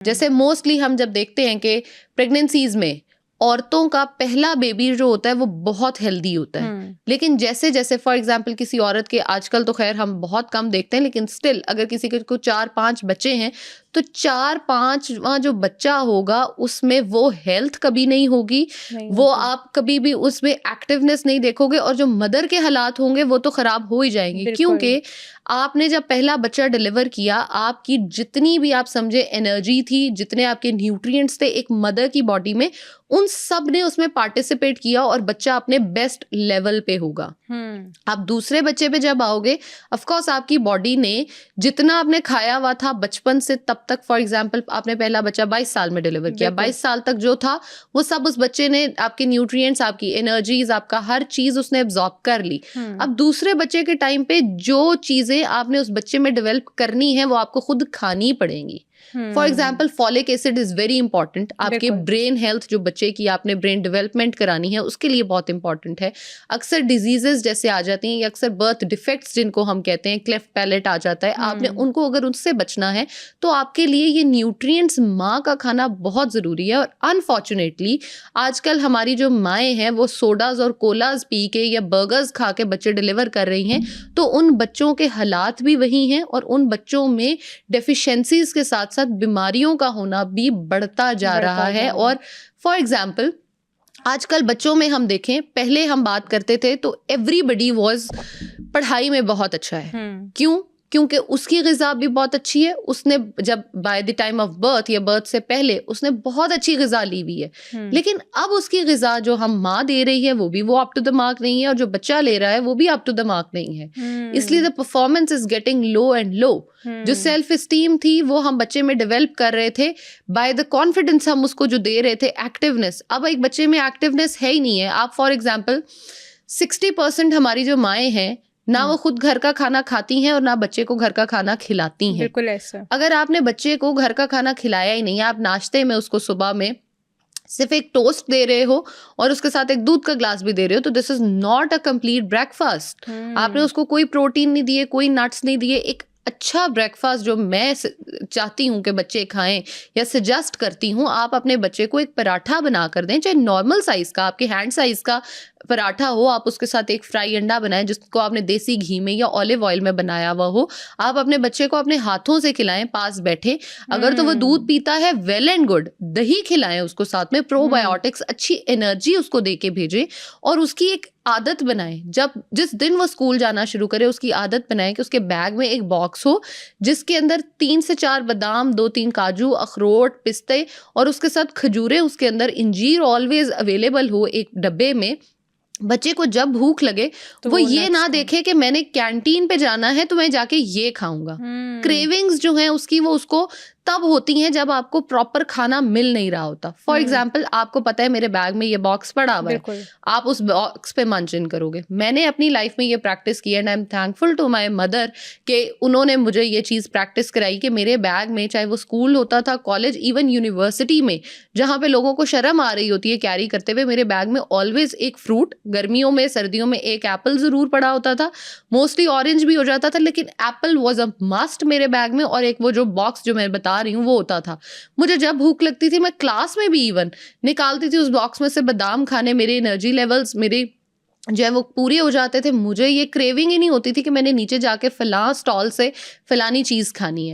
जैसे मोस्टली हम जब देखते हैं कि प्रेगनेंसीज में औरतों का पहला बेबी जो होता है वो बहुत हेल्दी होता है, लेकिन जैसे जैसे फॉर एग्जांपल किसी औरत के, आजकल तो खैर हम बहुत कम देखते हैं, लेकिन स्टिल अगर किसी के को 4-5 बच्चे हैं तो 4-5वां जो बच्चा होगा उसमें वो हेल्थ कभी नहीं होगी, वो आप कभी भी उसमें एक्टिवनेस नहीं देखोगे, और जो मदर के हालात होंगे वो तो खराब हो ही जाएंगे, क्योंकि आपने जब पहला बच्चा डिलीवर किया, आपकी जितनी भी आप समझे एनर्जी थी, जितने आपके न्यूट्रिएंट्स थे एक मदर की बॉडी में, उन सब ने उसमें पार्टिसिपेट किया और बच्चा अपने बेस्ट लेवल पे होगा। आप दूसरे बच्चे पे जब आओगे, ऑफ कोर्स आपकी बॉडी ने जितना आपने खाया हुआ था बचपन से तब तक, फॉर एग्जांपल आपने पहला बच्चा 22 साल में डिलीवर किया, 22 साल तक जो था वो सब उस बच्चे ने, आपके न्यूट्रिएंट्स, आपकी एनर्जीज, आपका हर चीज उसने एब्जॉर्ब कर ली। अब दूसरे बच्चे के टाइम पे जो चीजें आपने उस बच्चे में डेवलप करनी है वो आपको खुद खानी पड़ेंगी। For example folic acid is very important, आपके ब्रेन हेल्थ, जो बच्चे की आपने ब्रेन डेवलपमेंट करानी है उसके लिए बहुत इंपॉर्टेंट है। अक्सर डिजीजेस जैसे आ जाती हैं, या अक्सर बर्थ डिफेक्ट्स जिनको हम कहते हैं, क्लेफ्ट पैलेट आ जाता है, आपने उनको अगर उनसे बचना है तो आपके लिए ये न्यूट्रिएंट्स माँ का खाना बहुत जरूरी है। और अनफॉर्चुनेटली आजकल हमारी जो माएँ हैं वो सोडाज और कोलाज पी के या बर्गर्स खा के बच्चे डिलीवर कर रही हैं, तो उन बच्चों के हालात भी वही हैं और उन बच्चों में डेफिशिएंसीज के साथ बीमारियों का होना भी बढ़ता जा रहा है। और फॉर एग्जाम्पल आजकल बच्चों में हम देखें, पहले हम बात करते थे तो एवरीबडी वाज पढ़ाई में बहुत अच्छा है। क्यों? क्योंकि उसकी ग़िज़ा भी बहुत अच्छी है, उसने जब by the time of birth या बर्थ से पहले उसने बहुत अच्छी ग़िज़ा ली हुई है, लेकिन अब उसकी ग़िज़ा जो हम माँ दे रही है वो अप टू द मार्क नहीं है, और जो बच्चा ले रहा है वो भी अप टू द मार्क नहीं है। इसलिए the performance is getting low and low. जो सेल्फ एस्टीम थी वो हम बच्चे में डेवलप कर रहे थे बाय द कॉन्फिडेंस हम उसको जो दे रहे थे, एक्टिवनेस, अब एक बच्चे में एक्टिवनेस है ही नहीं है। आप फॉर एग्जाम्पल 60% हमारी जो माएँ हैं ना वो खुद घर का खाना खाती हैं और ना बच्चे को घर का खाना खिलाती हैं। बिल्कुल ऐसा। अगर आपने बच्चे को घर का खाना खिलाया ही नहीं, आप नाश्ते में उसको सुबह में सिर्फ एक टोस्ट दे रहे हो और उसके साथ एक दूध का ग्लास भी दे रहे हो, तो this is not a complete breakfast. आपने उसको कोई प्रोटीन नहीं दिए, कोई नट्स नहीं दिए। एक अच्छा ब्रेकफास्ट जो मैं चाहती हूँ कि बच्चे खाएं या सजेस्ट करती हूँ, आप अपने बच्चे को एक पराठा बना कर दें, चाहे नॉर्मल साइज का, आपके हैंड साइज का पराठा हो, आप उसके साथ एक फ्राई अंडा बनाएं जिसको आपने देसी घी में या ऑलिव ऑयल में बनाया हुआ हो। आप अपने बच्चे को अपने हाथों से खिलाएं, पास बैठे। अगर तो वो दूध पीता है वेल एंड गुड, दही खिलाएं उसको साथ में, प्रोबायोटिक्स, अच्छी एनर्जी उसको दे के भेजें और उसकी एक आदत बनाएं। जिस दिन वो स्कूल जाना शुरू करे उसकी आदत बनाएं कि उसके बैग में एक बॉक्स हो जिसके अंदर 3 से 4 बादाम, 2-3 काजू, अखरोट, पिस्ते और उसके साथ खजूरें, उसके अंदर इंजीर ऑलवेज अवेलेबल हो एक डब्बे में। बच्चे को जब भूख लगे तो वो ये ना देखे कि मैंने कैंटीन पे जाना है तो मैं जाके ये खाऊंगा। क्रेविंग्स जो हैं उसकी, वो उसको तब होती हैं जब आपको प्रॉपर खाना मिल नहीं रहा होता। फॉर एग्जाम्पल आपको पता है मेरे बैग में ये बॉक्स पड़ा हुआ है, आप उस बॉक्स पे मंचन करोगे। मैंने अपनी लाइफ में ये प्रैक्टिस की and I am thankful to my mother कि उन्होंने मुझे ये चीज़ प्रैक्टिस कराई कि मेरे बैग में, चाहे वो स्कूल होता था, कॉलेज, इवन यूनिवर्सिटी में जहाँ पे लोगों को शर्म आ रही होती है कैरी करते हुए, मेरे बैग में ऑलवेज एक फ्रूट, गर्मियों में सर्दियों में एक एप्पल ज़रूर पड़ा होता था, मोस्टली ऑरेंज भी हो जाता था, लेकिन एप्पल वॉज अ मस्ट मेरे बैग में। और एक वो जो बॉक्स जो मैं बता रही हूँ वो होता था। मुझे जब भूख लगती थी मैं क्लास में भी इवन निकालती थी उस बॉक्स में से बादाम खाने, मेरे एनर्जी लेवल्स मेरे जो है वो पूरे हो जाते थे। मुझे ये क्रेविंग ही नहीं होती थी कि मैंने नीचे जाके फलां स्टॉल से फलानी चीज़ खानी है।